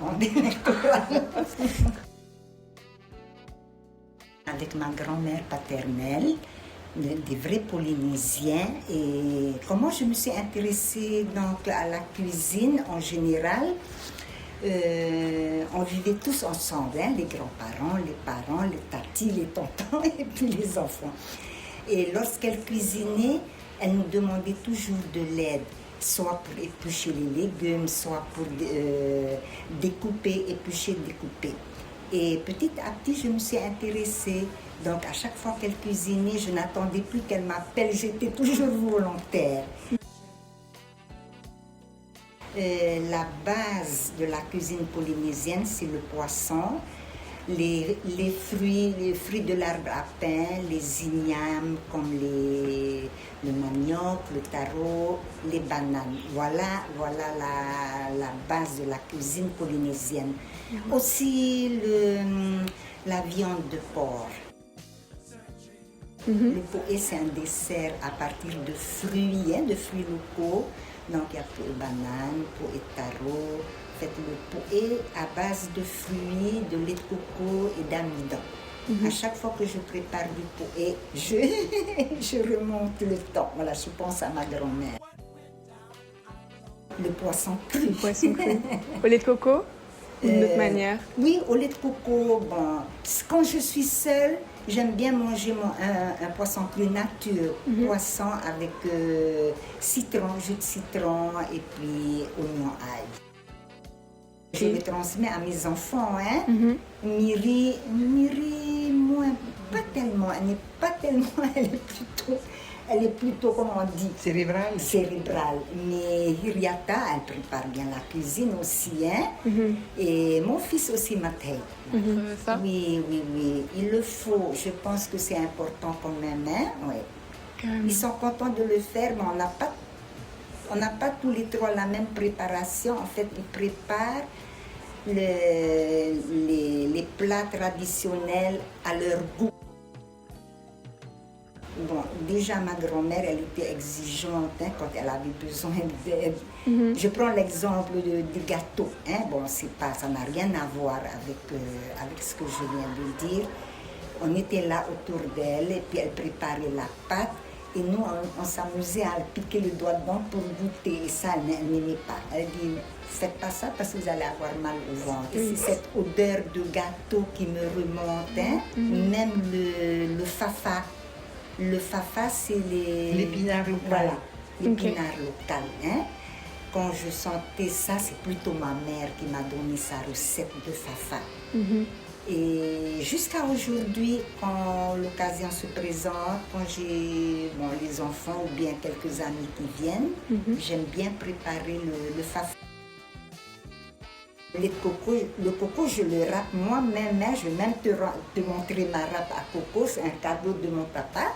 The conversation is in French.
en électoral. Avec ma grand-mère paternelle, des vrais Polynésiens. Et comment je me suis intéressée donc, à la cuisine en général, on vivait tous ensemble, hein, les grands-parents, les parents, les tatis, les tontons et puis les enfants. Et lorsqu'elle cuisinait, elle nous demandait toujours de l'aide, soit pour éplucher les légumes, soit pour découper, éplucher, découper. Et petit à petit, je me suis intéressée. Donc, à chaque fois qu'elle cuisinait, je n'attendais plus qu'elle m'appelle, j'étais toujours volontaire. La base de la cuisine polynésienne, c'est le poisson, les fruits de l'arbre à pain, les ignames comme le manioc, le taro, les bananes. Voilà la base de la cuisine polynésienne. Aussi la viande de porc. Le poé, c'est un dessert à partir de fruits locaux. Donc, il y a poé banane, poé taro. En fait, le poé à base de fruits, de lait de coco et d'amidon. À chaque fois que je prépare du poé, je remonte le temps. Voilà, je pense à ma grand-mère. Le poisson cru. Le poisson cru. Au lait de coco ou d'une autre manière? Oui, au lait de coco. Bon, quand je suis seule, j'aime bien manger un poisson cru nature. Poisson avec citron, jus de citron et puis oignon ail. Je le transmets à mes enfants. Hein. Miri, moins, pas tellement. Elle n'est pas tellement, elle est plutôt, comment on dit? Cérébrale. Cérébrale. Mais Hiriata, elle prépare bien la cuisine aussi. Hein. Et mon fils aussi m'a fait. Ça? Oui, il le faut. Je pense que c'est important quand même. Hein. Ouais. Ils sont contents de le faire, mais on n'a pas tous les trois la même préparation. En fait, ils préparent les plats traditionnels à leur goût. Bon, déjà, ma grand-mère, elle était exigeante hein, quand elle avait besoin d'aide. Je prends l'exemple du gâteau. Hein. Bon, ça n'a rien à voir avec ce que je viens de dire. On était là autour d'elle et puis elle préparait la pâte. Et nous, on s'amusait à piquer le doigt dedans pour goûter. Et ça, elle n'aimait pas. Elle dit, faites pas ça parce que vous allez avoir mal au ventre. Et c'est cette odeur de gâteau qui me remonte. Hein. Même le fafa. Le fafa, c'est l'épinard local. Voilà, l'épinard local. Hein. Quand je sentais ça, c'est plutôt ma mère qui m'a donné sa recette de fafa. Et jusqu'à aujourd'hui, quand l'occasion se présente, quand j'ai les enfants ou bien quelques amis qui viennent, j'aime bien préparer le fafa. Le coco, je le râpe moi-même. Hein. Je vais même te montrer ma râpe à coco. C'est un cadeau de mon papa.